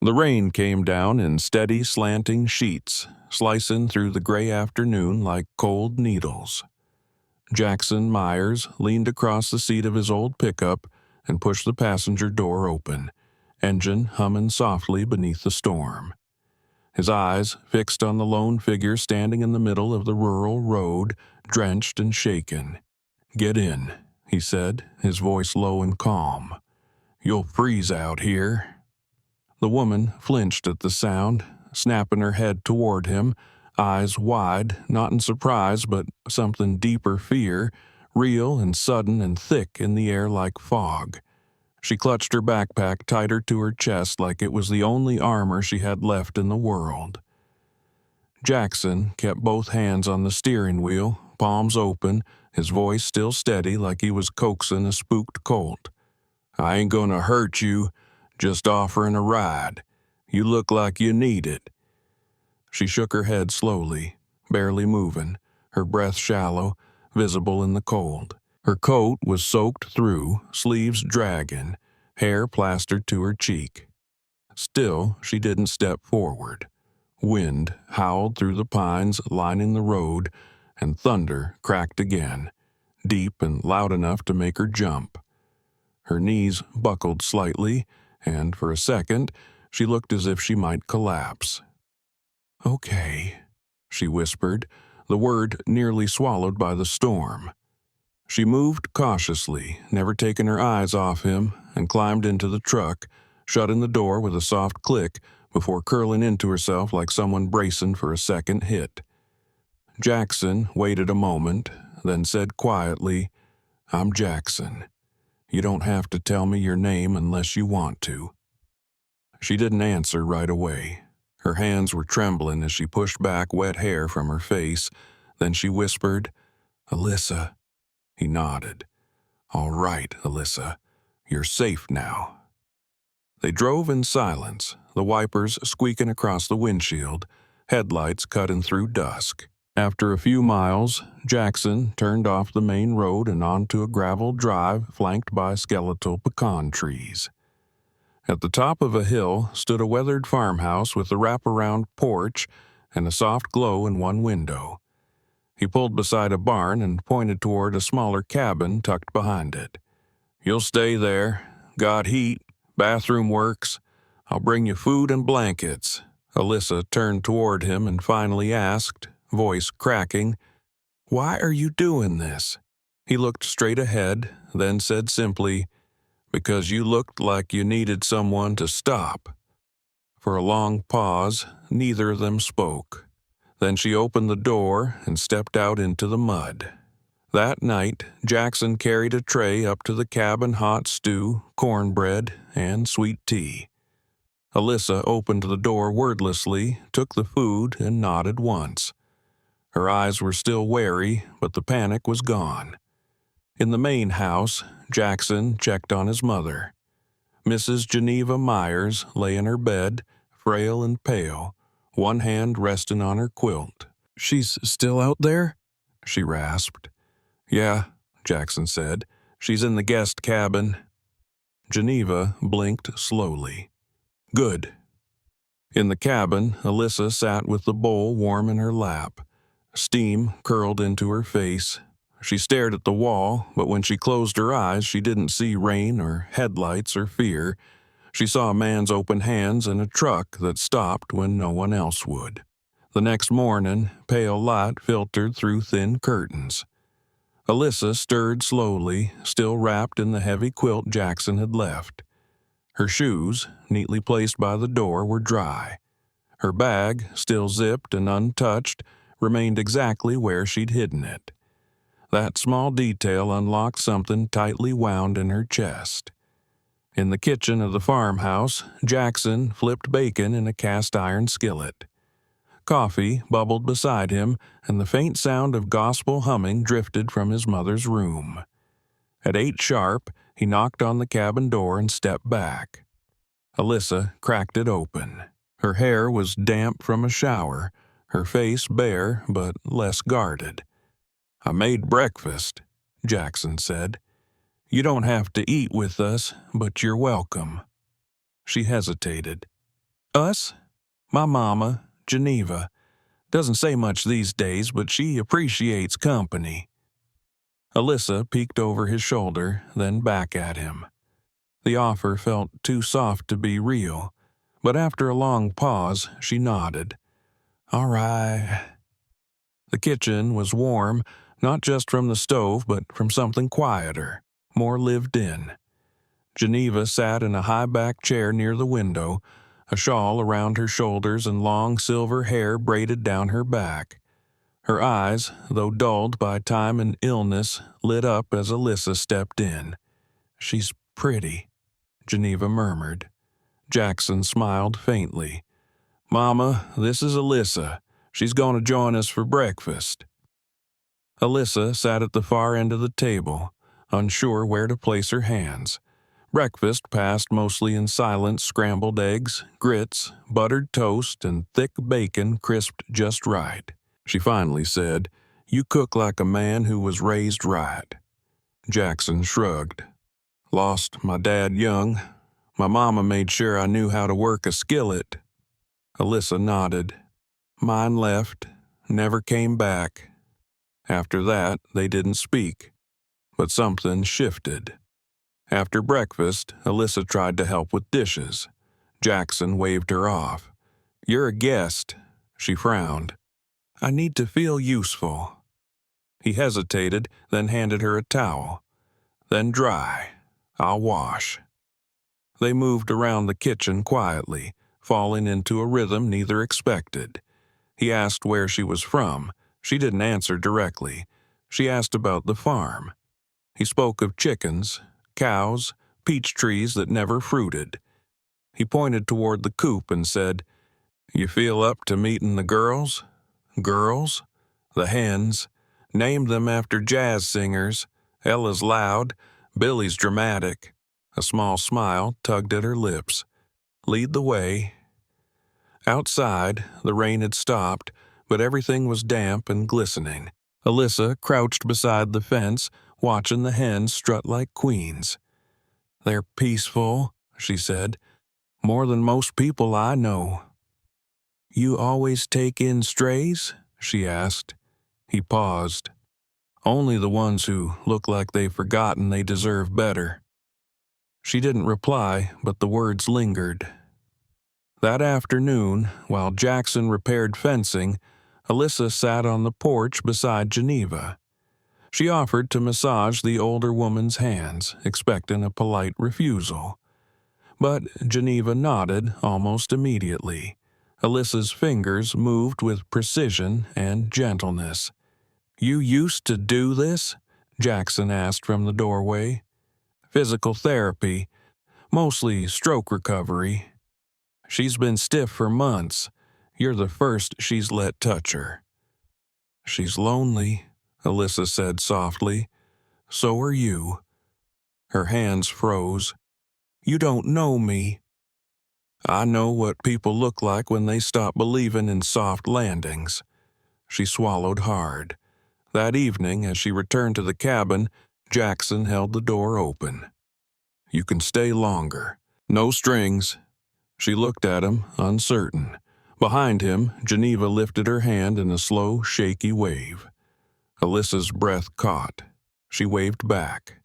The rain came down in steady, slanting sheets, slicing through the gray afternoon like cold needles. Jackson Myers leaned across the seat of his old pickup and pushed the passenger door open, engine humming softly beneath the storm. His eyes fixed on the lone figure standing in the middle of the rural road, drenched and shaken. "Get in," he said, his voice low and calm. "You'll freeze out here." The woman flinched at the sound, snapping her head toward him, eyes wide, not in surprise but something deeper fear, real and sudden and thick in the air like fog. She clutched her backpack tighter to her chest like it was the only armor she had left in the world. Jackson kept both hands on the steering wheel, palms open, his voice still steady like he was coaxing a spooked colt. "I ain't gonna hurt you, just offering a ride. You look like you need it." She shook her head slowly, barely moving, her breath shallow, visible in the cold. Her coat was soaked through, sleeves dragging, hair plastered to her cheek. Still, she didn't step forward. Wind howled through the pines lining the road, and thunder cracked again, deep and loud enough to make her jump. Her knees buckled slightly, and for a second, she looked as if she might collapse. "Okay," she whispered, the word nearly swallowed by the storm. She moved cautiously, never taking her eyes off him, and climbed into the truck, shutting the door with a soft click before curling into herself like someone bracing for a second hit. Jackson waited a moment, then said quietly, "I'm Jackson. You don't have to tell me your name unless you want to." She didn't answer right away. Her hands were trembling as she pushed back wet hair from her face. Then she whispered, "Alyssa." He nodded. "All right, Alyssa. You're safe now." They drove in silence, the wipers squeaking across the windshield, headlights cutting through dusk. After a few miles, Jackson turned off the main road and onto a gravel drive flanked by skeletal pecan trees. At the top of a hill stood a weathered farmhouse with a wraparound porch and a soft glow in one window. He pulled beside a barn and pointed toward a smaller cabin tucked behind it. "You'll stay there. Got heat, bathroom works. I'll bring you food and blankets." Alyssa turned toward him and finally asked, voice cracking, "Why are you doing this?" He looked straight ahead, then said simply, "Because you looked like you needed someone to stop." For a long pause, neither of them spoke. Then she opened the door and stepped out into the mud. That night, Jackson carried a tray up to the cabin hot stew, cornbread, and sweet tea. Alyssa opened the door wordlessly, took the food, and nodded once. Her eyes were still wary, but the panic was gone. In the main house, Jackson checked on his mother. Mrs. Geneva Myers lay in her bed, frail and pale, one hand resting on her quilt. "She's still out there?" she rasped. "Yeah," Jackson said. "She's in the guest cabin." Geneva blinked slowly. "Good." In the cabin, Alyssa sat with the bowl warm in her lap. Steam curled into her face. She stared at the wall, but when she closed her eyes, she didn't see rain or headlights or fear. She saw a man's open hands and a truck that stopped when no one else would. The next morning, pale light filtered through thin curtains. Alyssa stirred slowly, still wrapped in the heavy quilt Jackson had left. Her shoes, neatly placed by the door, were dry. Her bag, still zipped and untouched, remained exactly where she'd hidden it. That small detail unlocked something tightly wound in her chest. In the kitchen of the farmhouse, Jackson flipped bacon in a cast-iron skillet. Coffee bubbled beside him, and the faint sound of gospel humming drifted from his mother's room. At 8 sharp, he knocked on the cabin door and stepped back. Alyssa cracked it open. Her hair was damp from a shower, her face bare but less guarded. "I made breakfast," Jackson said. "You don't have to eat with us, but you're welcome." She hesitated. Us? My mama, Geneva. Doesn't say much these days, but she appreciates company. Alyssa peeked over his shoulder, then back at him. The offer felt too soft to be real, but after a long pause, she nodded. All right. The kitchen was warm, not just from the stove, but from something quieter, more lived in. Geneva sat in a high-backed chair near the window, a shawl around her shoulders and long silver hair braided down her back. Her eyes, though dulled by time and illness, lit up as Alyssa stepped in. She's pretty, Geneva murmured. Jackson smiled faintly. Mama, this is Alyssa. She's going to join us for breakfast. Alyssa sat at the far end of the table, unsure where to place her hands. Breakfast passed mostly in silent scrambled eggs, grits, buttered toast, and thick bacon crisped just right. She finally said, You cook like a man who was raised right. Jackson shrugged. Lost my dad young. My mama made sure I knew how to work a skillet. Alyssa nodded. Mine left, never came back. After that, they didn't speak. But something shifted. After breakfast, Alyssa tried to help with dishes. Jackson waved her off. You're a guest, she frowned. I need to feel useful. He hesitated, then handed her a towel. Then dry. I'll wash. They moved around the kitchen quietly, falling into a rhythm neither expected. He asked where she was from. She didn't answer directly. She asked about the farm. He spoke of chickens, cows, peach trees that never fruited. He pointed toward the coop and said, You feel up to meeting the girls? Girls? The hens. Named them after jazz singers. Ella's loud, Billy's dramatic. A small smile tugged at her lips. Lead the way. Outside, the rain had stopped, but everything was damp and glistening. Alyssa crouched beside the fence, watching the hens strut like queens. They're peaceful, she said. More than most people I know. You always take in strays? She asked. He paused. Only the ones who look like they've forgotten they deserve better. She didn't reply, but the words lingered. That afternoon, while Jackson repaired fencing, Alyssa sat on the porch beside Geneva. She offered to massage the older woman's hands, expecting a polite refusal. But Geneva nodded almost immediately. Alyssa's fingers moved with precision and gentleness. You used to do this? Jackson asked from the doorway. Physical therapy, mostly stroke recovery. She's been stiff for months. You're the first she's let touch her. She's lonely, Alyssa said softly. So are you. Her hands froze. You don't know me. I know what people look like when they stop believing in soft landings. She swallowed hard. That evening, as she returned to the cabin, Jackson held the door open. You can stay longer. No strings. She looked at him, uncertain. Behind him, Geneva lifted her hand in a slow, shaky wave. Alyssa's breath caught. She waved back.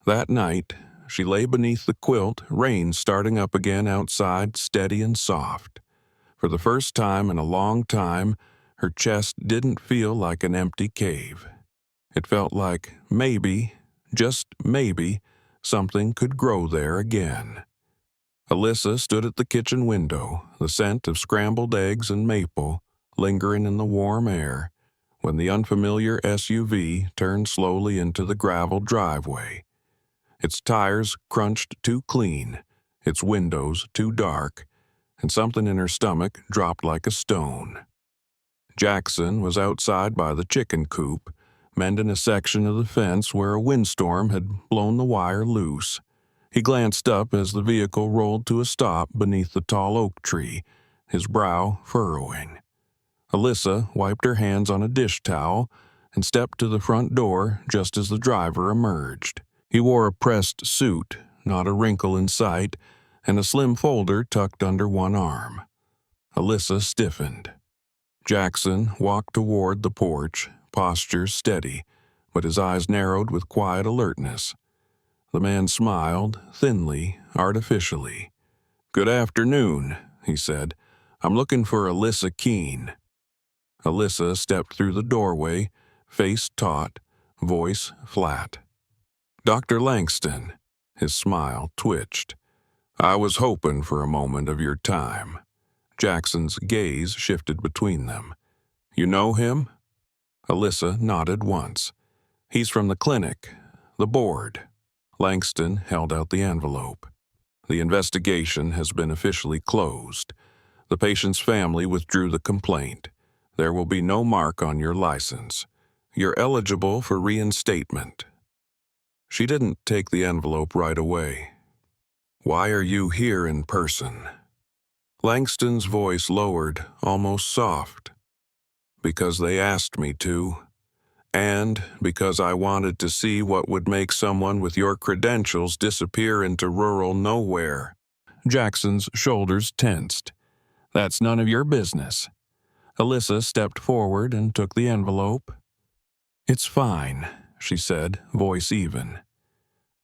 That night, she lay beneath the quilt, rain starting up again outside, steady and soft. For the first time in a long time, her chest didn't feel like an empty cave. It felt like maybe, just maybe, something could grow there again. Alyssa stood at the kitchen window, the scent of scrambled eggs and maple lingering in the warm air, when the unfamiliar SUV turned slowly into the gravel driveway. Its tires crunched too clean, its windows too dark, and something in her stomach dropped like a stone. Jackson was outside by the chicken coop, mending a section of the fence where a windstorm had blown the wire loose. He glanced up as the vehicle rolled to a stop beneath the tall oak tree, his brow furrowing. Alyssa wiped her hands on a dish towel and stepped to the front door just as the driver emerged. He wore a pressed suit, not a wrinkle in sight, and a slim folder tucked under one arm. Alyssa stiffened. Jackson walked toward the porch, posture steady, but his eyes narrowed with quiet alertness. The man smiled, thinly, artificially. "Good afternoon," he said. "I'm looking for Alyssa Keene." Alyssa stepped through the doorway, face taut, voice flat. "Dr. Langston." His smile twitched. "I was hoping for a moment of your time." Jackson's gaze shifted between them. "You know him?" Alyssa nodded once. "He's from the clinic, the board." Langston held out the envelope. "The investigation has been officially closed. The patient's family withdrew the complaint. There will be no mark on your license. You're eligible for reinstatement." She didn't take the envelope right away. "Why are you here in person?" Langston's voice lowered, almost soft. "Because they asked me to. And because I wanted to see what would make someone with your credentials disappear into rural nowhere." Jackson's shoulders tensed. "That's none of your business." Alyssa stepped forward and took the envelope. "It's fine," she said, voice even.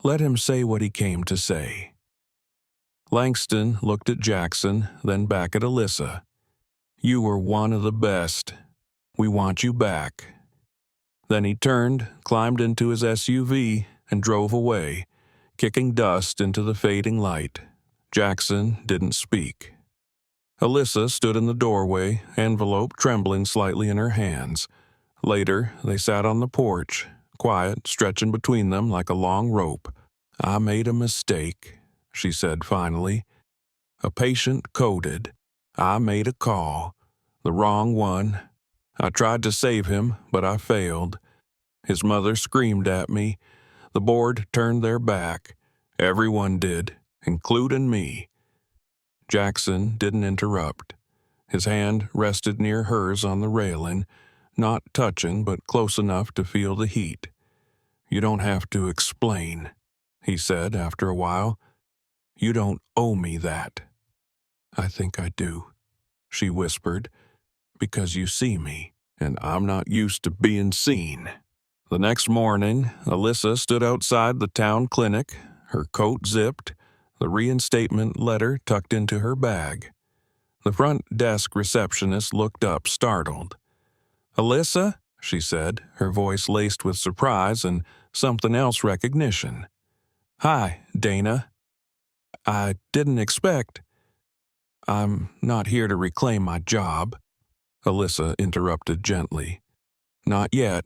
"Let him say what he came to say." Langston looked at Jackson, then back at Alyssa. "You were one of the best. We want you back." Then he turned, climbed into his SUV, and drove away, kicking dust into the fading light. Jackson didn't speak. Alyssa stood in the doorway, envelope trembling slightly in her hands. Later, they sat on the porch, quiet, stretching between them like a long rope. "I made a mistake," she said finally. "A patient coded. I made a call. The wrong one. I tried to save him, but I failed. His mother screamed at me. The board turned their back. Everyone did, including me." Jackson didn't interrupt. His hand rested near hers on the railing, not touching but close enough to feel the heat. "You don't have to explain," he said after a while. "You don't owe me that." "I think I do," she whispered, "because you see me, and I'm not used to being seen." The next morning, Alyssa stood outside the town clinic, her coat zipped, the reinstatement letter tucked into her bag. The front desk receptionist looked up, startled. "Alyssa?" she said, her voice laced with surprise and something else recognition. "Hi, Dana. I didn't expect—" "I'm not here to reclaim my job," Alyssa interrupted gently. "Not yet.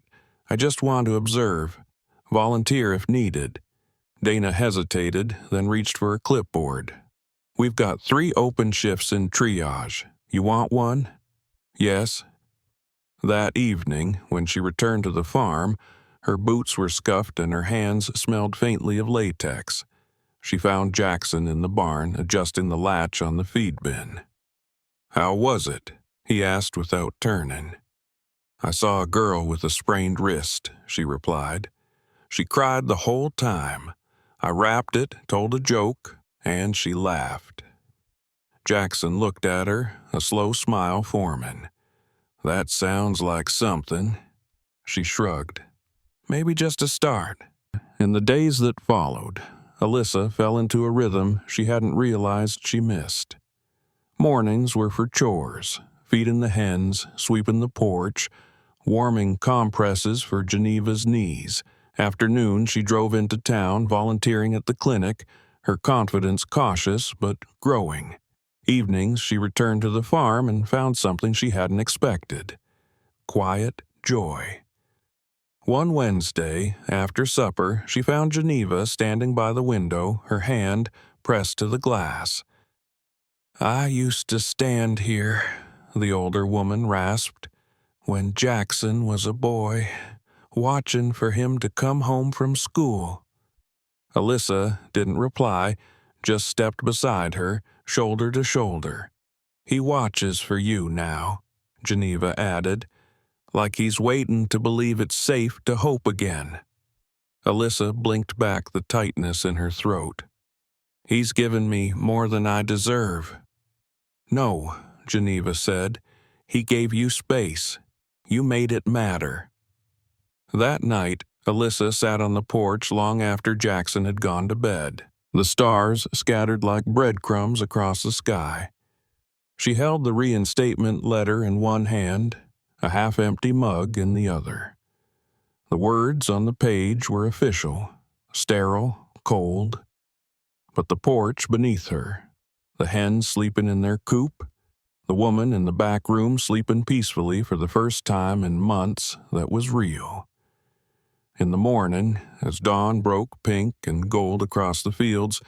I just want to observe. Volunteer if needed." Dana hesitated, then reached for a clipboard. "We've got 3 open shifts in triage. You want one?" "Yes." That evening, when she returned to the farm, her boots were scuffed and her hands smelled faintly of latex. She found Jackson in the barn adjusting the latch on the feed bin. "How was it?" he asked without turning. "I saw a girl with a sprained wrist," she replied. "She cried the whole time. I wrapped it, told a joke, and she laughed." Jackson looked at her, a slow smile forming. "That sounds like something." She shrugged. "Maybe just a start." In the days that followed, Alyssa fell into a rhythm she hadn't realized she missed. Mornings were for chores, feeding the hens, sweeping the porch, warming compresses for Geneva's knees. Afternoon, she drove into town, volunteering at the clinic, her confidence cautious but growing. Evenings, she returned to the farm and found something she hadn't expected: quiet joy. One Wednesday, after supper, she found Geneva standing by the window, her hand pressed to the glass. "I used to stand here," the older woman rasped, "when Jackson was a boy, watching for him to come home from school." Alyssa didn't reply, just stepped beside her, shoulder to shoulder. "He watches for you now," Geneva added, "like he's waiting to believe it's safe to hope again." Alyssa blinked back the tightness in her throat. He's given me more than I deserve." "No," Geneva said. "He gave you space. You made it matter." That night, Alyssa sat on the porch long after Jackson had gone to bed, the stars scattered like breadcrumbs across the sky. She held the reinstatement letter in one hand, a half-empty mug in the other. The words on the page were official, sterile, cold. But the porch beneath her, the hens sleeping in their coop, the woman in the back room sleeping peacefully for the first time in months that was real. In the morning, as dawn broke pink and gold across the fields,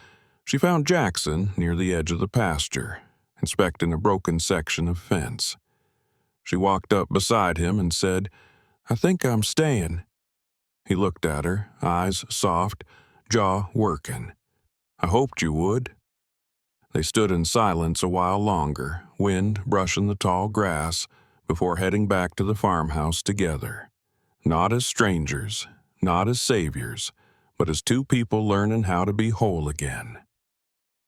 she found Jackson near the edge of the pasture, inspecting a broken section of fence. She walked up beside him and said, "I think I'm staying." He looked at her, eyes soft, jaw working. "I hoped you would." They stood in silence a while longer, wind brushing the tall grass, before heading back to the farmhouse together. Not as strangers, not as saviors, but as two people learning how to be whole again.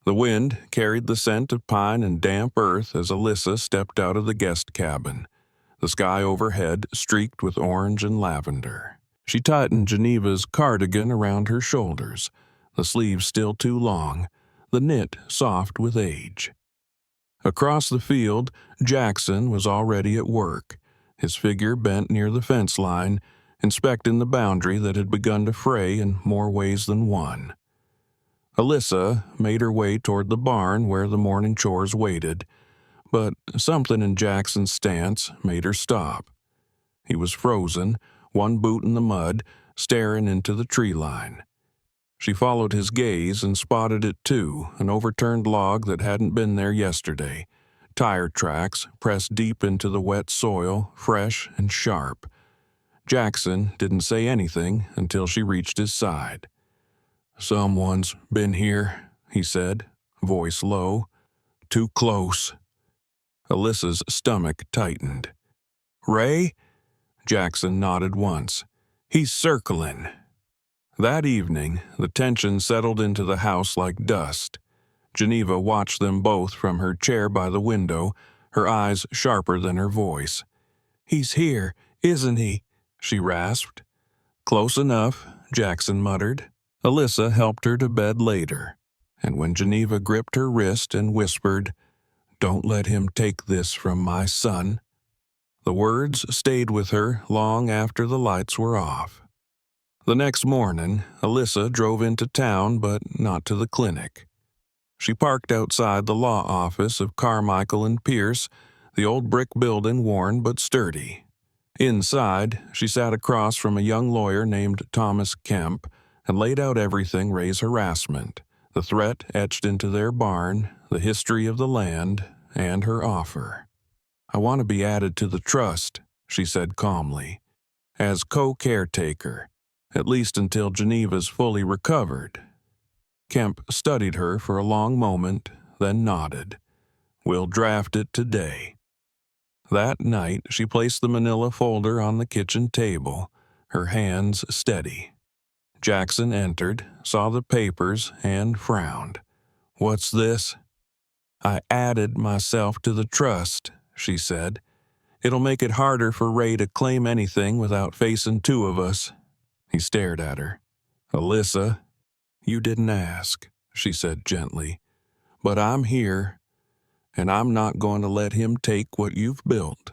The wind carried the scent of pine and damp earth as Alyssa stepped out of the guest cabin, the sky overhead streaked with orange and lavender. She tightened Geneva's cardigan around her shoulders, the sleeves still too long, the knit soft with age. Across the field, Jackson was already at work, his figure bent near the fence line, inspecting the boundary that had begun to fray in more ways than one. Alyssa made her way toward the barn where the morning chores waited, but something in Jackson's stance made her stop. He was frozen, one boot in the mud, staring into the tree line. She followed his gaze and spotted it too, an overturned log that hadn't been there yesterday, tire tracks pressed deep into the wet soil, fresh and sharp. Jackson didn't say anything until she reached his side. "Someone's been here," he said, voice low. "Too close." Alyssa's stomach tightened. "Ray?" Jackson nodded once. "He's circling." That evening, the tension settled into the house like dust. Geneva watched them both from her chair by the window, her eyes sharper than her voice. "He's here, isn't he?" she rasped. "Close enough," Jackson muttered. Alyssa helped her to bed later, and when Geneva gripped her wrist and whispered, "Don't let him take this from my son," the words stayed with her long after the lights were off. The next morning, Alyssa drove into town, but not to the clinic. She parked outside the law office of Carmichael and Pierce, the old brick building worn but sturdy. Inside, she sat across from a young lawyer named Thomas Kemp and laid out everything Ray's harassment, the threat etched into their barn, the history of the land, and her offer. "I want to be added to the trust," she said calmly, "as co-caretaker, at least until Geneva's fully recovered." Kemp studied her for a long moment, then nodded. "We'll draft it today." That night, she placed the manila folder on the kitchen table, her hands steady. Jackson entered, saw the papers, and frowned. "What's this?" "I added myself to the trust," she said. "It'll make it harder for Ray to claim anything without facing two of us." He stared at her. "Alyssa, you didn't ask," she said gently. "But I'm here, and I'm not going to let him take what you've built."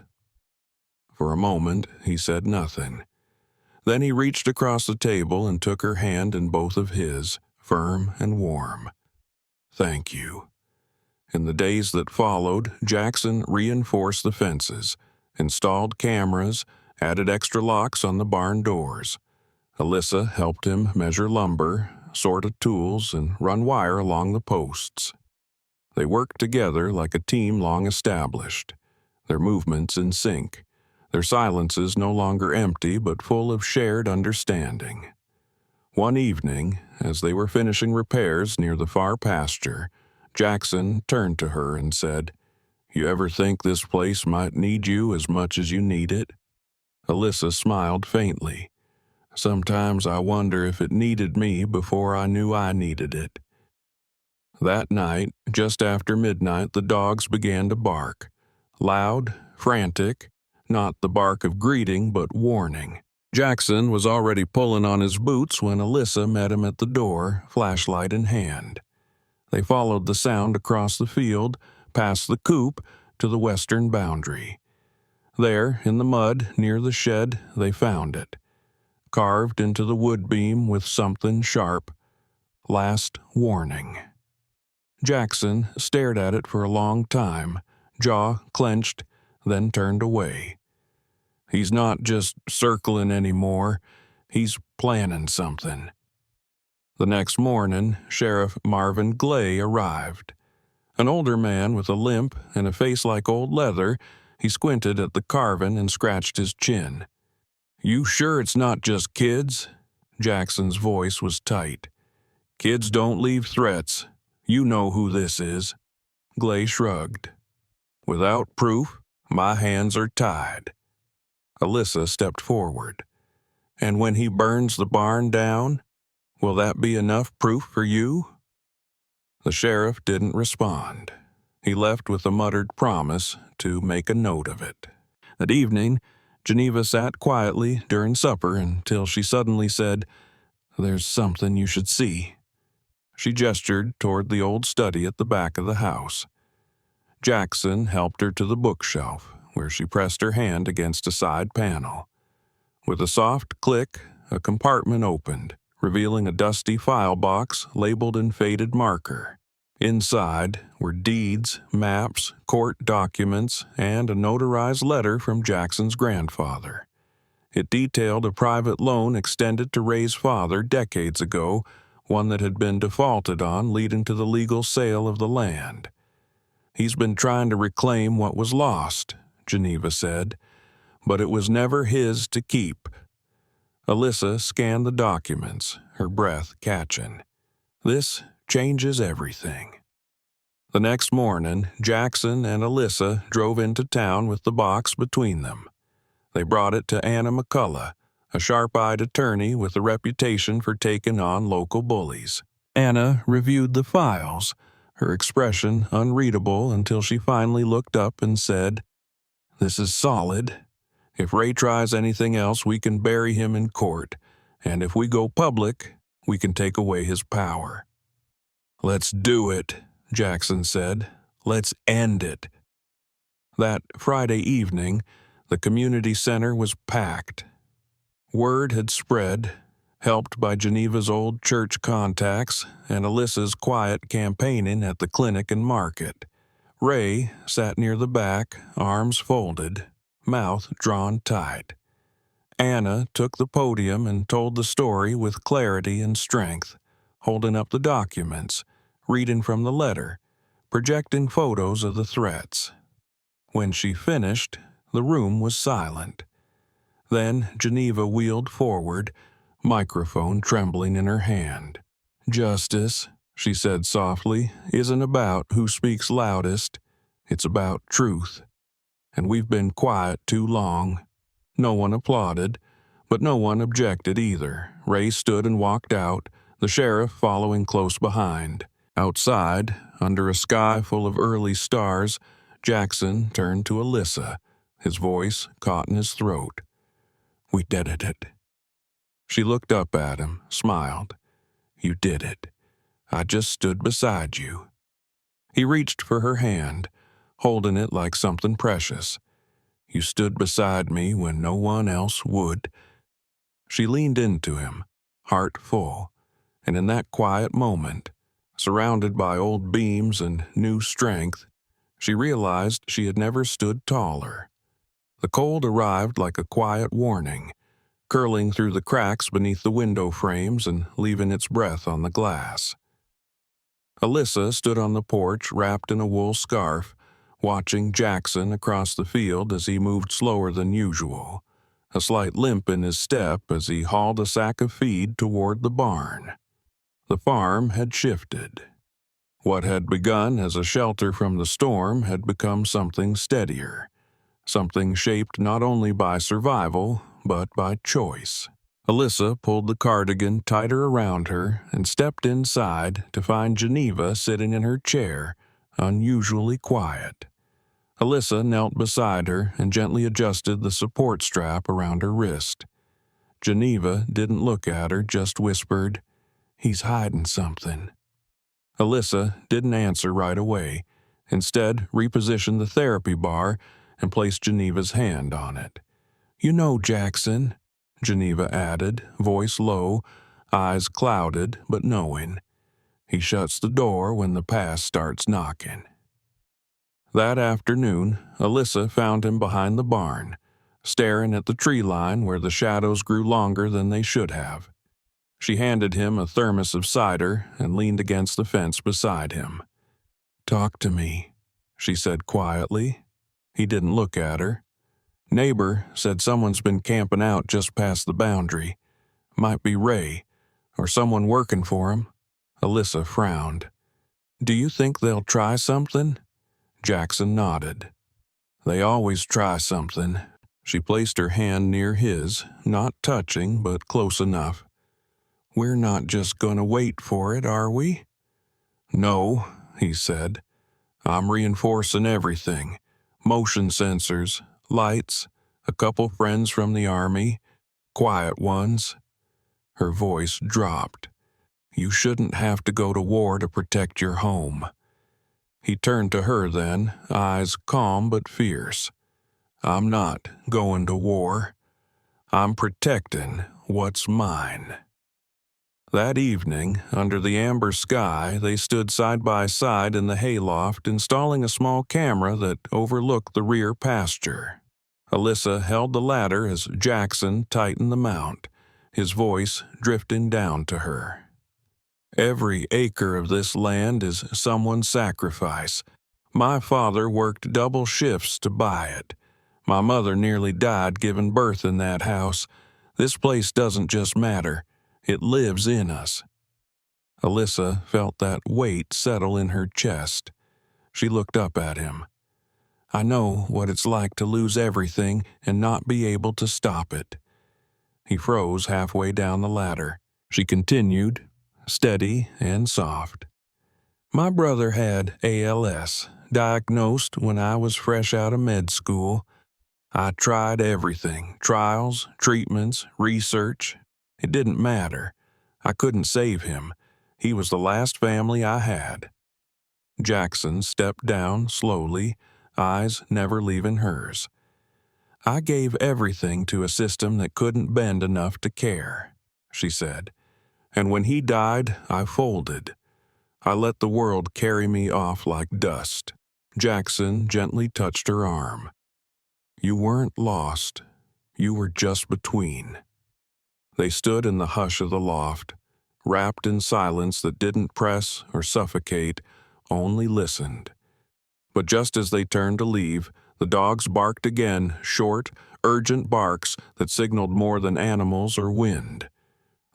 For a moment, he said nothing. Then he reached across the table and took her hand in both of his, firm and warm. "Thank you." In the days that followed, Jackson reinforced the fences, installed cameras, added extra locks on the barn doors. Alyssa helped him measure lumber, sort tools, and run wire along the posts. They worked together like a team long established, their movements in sync, their silences no longer empty but full of shared understanding. One evening, as they were finishing repairs near the far pasture, Jackson turned to her and said, "You ever think this place might need you as much as you need it?" Alyssa smiled faintly. "Sometimes I wonder if it needed me before I knew I needed it." That night, just after midnight, the dogs began to bark. Loud, frantic, not the bark of greeting, but warning. Jackson was already pulling on his boots when Alyssa met him at the door, flashlight in hand. They followed the sound across the field, past the coop, to the western boundary. There, in the mud near the shed, they found it. Carved into the wood beam with something sharp. Last warning. Jackson stared at it for a long time, jaw clenched, then turned away. He's not just circling anymore, he's planning something. The next morning, Sheriff Marvin Glay arrived. An older man with a limp and a face like old leather, he squinted at the carving and scratched his chin. "You sure it's not just kids?" Jackson's voice was tight. "Kids don't leave threats. You know who this is." Glay shrugged. "Without proof, my hands are tied." Alyssa stepped forward. "And when he burns the barn down, will that be enough proof for you?" The sheriff didn't respond. He left with a muttered promise to make a note of it. That evening, Geneva sat quietly during supper until she suddenly said, "There's something you should see." She gestured toward the old study at the back of the house. Jackson helped her to the bookshelf, where she pressed her hand against a side panel. With a soft click, a compartment opened, revealing a dusty file box labeled in faded marker. Inside were deeds, maps, court documents, and a notarized letter from Jackson's grandfather. It detailed a private loan extended to Ray's father decades ago, one that had been defaulted on, leading to the legal sale of the land. "He's been trying to reclaim what was lost," Geneva said, "but it was never his to keep." Alyssa scanned the documents, her breath catching. "This changes everything." The next morning, Jackson and Alyssa drove into town with the box between them. They brought it to Anna McCullough, a sharp-eyed attorney with a reputation for taking on local bullies. Anna reviewed the files, her expression unreadable until she finally looked up and said, "This is solid. If Ray tries anything else, we can bury him in court, and if we go public, we can take away his power." "Let's do it," Jackson said. "Let's end it." That Friday evening, the community center was packed. Word had spread, helped by Geneva's old church contacts and Alyssa's quiet campaigning at the clinic and market. Ray sat near the back, arms folded, mouth drawn tight. Anna took the podium and told the story with clarity and strength, holding up the documents, reading from the letter, projecting photos of the threats. When she finished, the room was silent. Then Geneva wheeled forward, microphone trembling in her hand. "Justice," she said softly, "isn't about who speaks loudest. It's about truth. And we've been quiet too long." No one applauded, but no one objected either. Ray stood and walked out, the sheriff following close behind. Outside, under a sky full of early stars, Jackson turned to Alyssa, his voice caught in his throat. "We did it." She looked up at him, smiled. "You did it. I just stood beside you." He reached for her hand, holding it like something precious. "You stood beside me when no one else would." She leaned into him, heart full, and in that quiet moment, surrounded by old beams and new strength, she realized she had never stood taller. The cold arrived like a quiet warning, curling through the cracks beneath the window frames and leaving its breath on the glass. Alyssa stood on the porch wrapped in a wool scarf, watching Jackson across the field as he moved slower than usual, a slight limp in his step as he hauled a sack of feed toward the barn. The farm had shifted. What had begun as a shelter from the storm had become something steadier, something shaped not only by survival, but by choice. Alyssa pulled the cardigan tighter around her and stepped inside to find Geneva sitting in her chair, unusually quiet. Alyssa knelt beside her and gently adjusted the support strap around her wrist. Geneva didn't look at her, just whispered, "He's hiding something." Alyssa didn't answer right away. Instead, repositioned the therapy bar and placed Geneva's hand on it. "You know, Jackson," Geneva added, voice low, eyes clouded but knowing. "He shuts the door when the past starts knocking." That afternoon, Alyssa found him behind the barn, staring at the tree line where the shadows grew longer than they should have. She handed him a thermos of cider and leaned against the fence beside him. "Talk to me," she said quietly. He didn't look at her. "Neighbor said someone's been camping out just past the boundary. Might be Ray, or someone working for him." Alyssa frowned. "Do you think they'll try something?" Jackson nodded. "They always try something." She placed her hand near his, not touching, but close enough. "We're not just going to wait for it, are we?" "No," he said. "I'm reinforcing everything. Motion sensors, lights, a couple friends from the army, quiet ones." Her voice dropped. "You shouldn't have to go to war to protect your home." He turned to her then, eyes calm but fierce. "I'm not going to war. I'm protecting what's mine." That evening, under the amber sky, they stood side by side in the hayloft, installing a small camera that overlooked the rear pasture. Alyssa held the ladder as Jackson tightened the mount, his voice drifting down to her. "Every acre of this land is someone's sacrifice. My father worked double shifts to buy it. My mother nearly died giving birth in that house. This place doesn't just matter. It lives in us." Alyssa felt that weight settle in her chest. She looked up at him. "I know what it's like to lose everything and not be able to stop it." He froze halfway down the ladder. She continued, steady and soft. "My brother had ALS, diagnosed when I was fresh out of med school. I tried everything, trials, treatments, research. It didn't matter. I couldn't save him. He was the last family I had." Jackson stepped down slowly, eyes never leaving hers. "I gave everything to a system that couldn't bend enough to care," she said. "And when he died, I folded. I let the world carry me off like dust." Jackson gently touched her arm. "You weren't lost. You were just between." They stood in the hush of the loft, wrapped in silence that didn't press or suffocate, only listened. But just as they turned to leave, the dogs barked again, short, urgent barks that signaled more than animals or wind.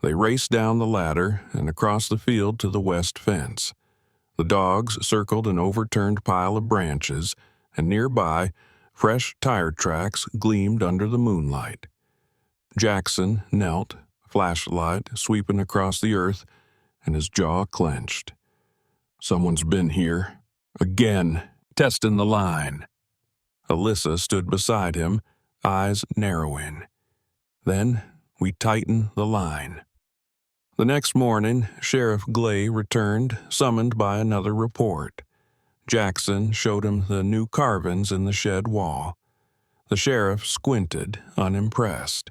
They raced down the ladder and across the field to the west fence. The dogs circled an overturned pile of branches, and nearby, fresh tire tracks gleamed under the moonlight. Jackson knelt, flashlight sweeping across the earth, and his jaw clenched. "Someone's been here. Again, testing the line." Alyssa stood beside him, eyes narrowing. "Then we tighten the line." The next morning, Sheriff Glay returned, summoned by another report. Jackson showed him the new carvings in the shed wall. The sheriff squinted, unimpressed.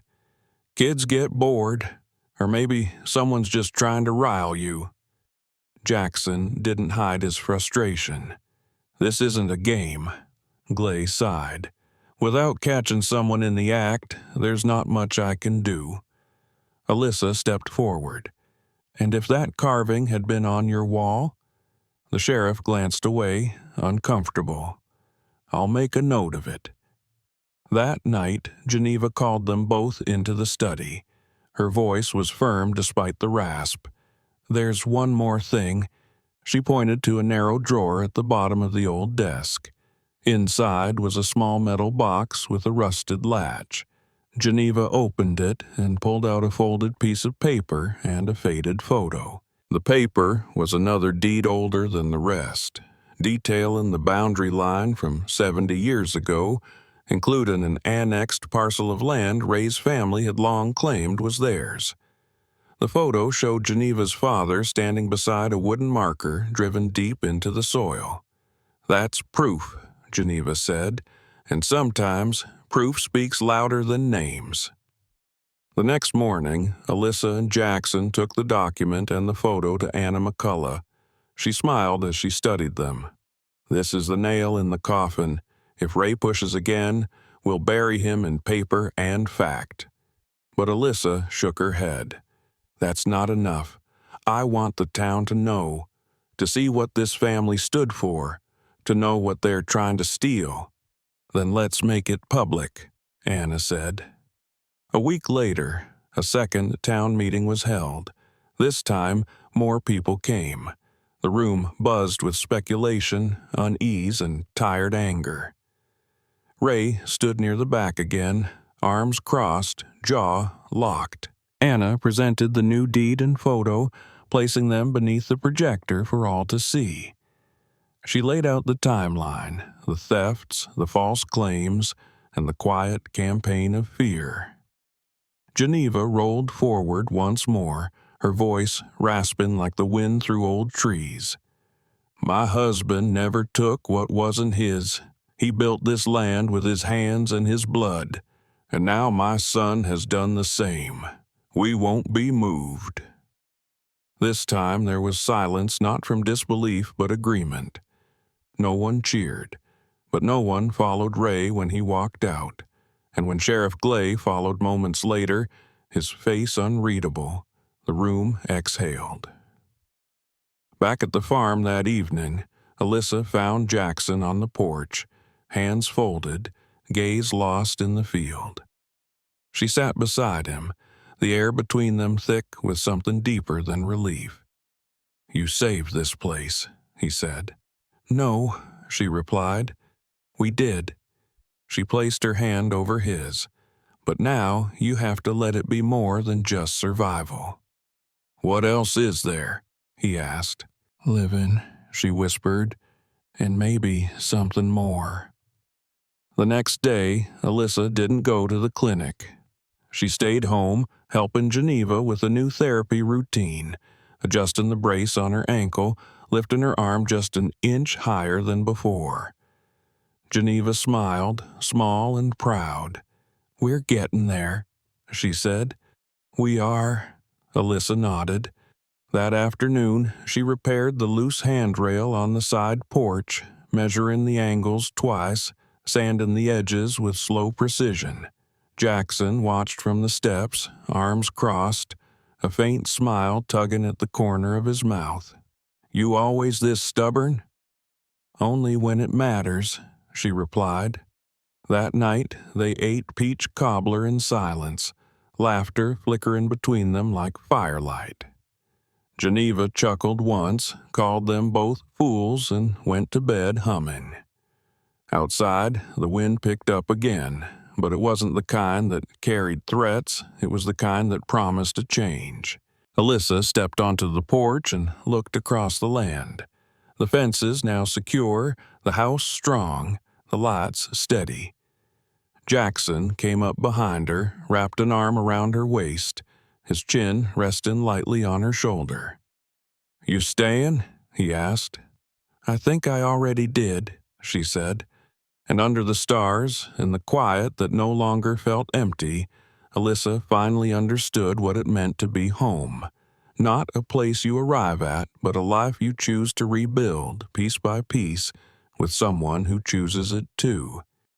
"Kids get bored, or maybe someone's just trying to rile you." Jackson didn't hide his frustration. "This isn't a game." Glay sighed. "Without catching someone in the act, there's not much I can do." Alyssa stepped forward. "And if that carving had been on your wall?" The sheriff glanced away, uncomfortable. "I'll make a note of it." That night, Geneva called them both into the study. Her voice was firm despite the rasp. "There's one more thing." She pointed to a narrow drawer at the bottom of the old desk. Inside was a small metal box with a rusted latch. Geneva opened it and pulled out a folded piece of paper and a faded photo. The paper was another deed older than the rest, detailing the boundary line from 70 years ago, including an annexed parcel of land Ray's family had long claimed was theirs. The photo showed Geneva's father standing beside a wooden marker driven deep into the soil. "That's proof," Geneva said, "and sometimes proof speaks louder than names." The next morning, Alyssa and Jackson took the document and the photo to Anna McCullough. She smiled as she studied them. "This is the nail in the coffin. If Ray pushes again, we'll bury him in paper and fact." But Alyssa shook her head. "That's not enough. I want the town to know, to see what this family stood for, to know what they're trying to steal." "Then let's make it public," Anna said. A week later, a second town meeting was held. This time, more people came. The room buzzed with speculation, unease, and tired anger. Ray stood near the back again, arms crossed, jaw locked. Anna presented the new deed and photo, placing them beneath the projector for all to see. She laid out the timeline, the thefts, the false claims, and the quiet campaign of fear. Geneva rolled forward once more, her voice rasping like the wind through old trees. "My husband never took what wasn't his. He built this land with his hands and his blood, and now my son has done the same. We won't be moved." This time there was silence, not from disbelief but agreement. No one cheered, but no one followed Ray when he walked out, and when Sheriff Glay followed moments later, his face unreadable, the room exhaled. Back at the farm that evening, Alyssa found Jackson on the porch, hands folded, gaze lost in the field. She sat beside him, the air between them thick with something deeper than relief. "You saved this place," he said. "No," she replied. "We did." She placed her hand over his. "But now you have to let it be more than just survival." "What else is there?" he asked. "Living," she whispered, "and maybe something more." The next day, Alyssa didn't go to the clinic. She stayed home, helping Geneva with a new therapy routine, adjusting the brace on her ankle, lifting her arm just an inch higher than before. Geneva smiled, small and proud. "We're getting there," she said. "We are," Alyssa nodded. That afternoon, she repaired the loose handrail on the side porch, measuring the angles twice, sanding the edges with slow precision. Jackson watched from the steps, arms crossed, a faint smile tugging at the corner of his mouth. "You always this stubborn?" "Only when it matters," she replied. That night, they ate peach cobbler in silence, laughter flickering between them like firelight. Geneva chuckled once, called them both fools, and went to bed humming. Outside, the wind picked up again, but it wasn't the kind that carried threats, it was the kind that promised a change. Alyssa stepped onto the porch and looked across the land. The fences now secure, the house strong, the lights steady. Jackson came up behind her, wrapped an arm around her waist, his chin resting lightly on her shoulder. "You staying?" he asked. "I think I already did," she said. And under the stars, in the quiet that no longer felt empty, Alyssa finally understood what it meant to be home. Not a place you arrive at, but a life you choose to rebuild, piece by piece, with someone who chooses it too.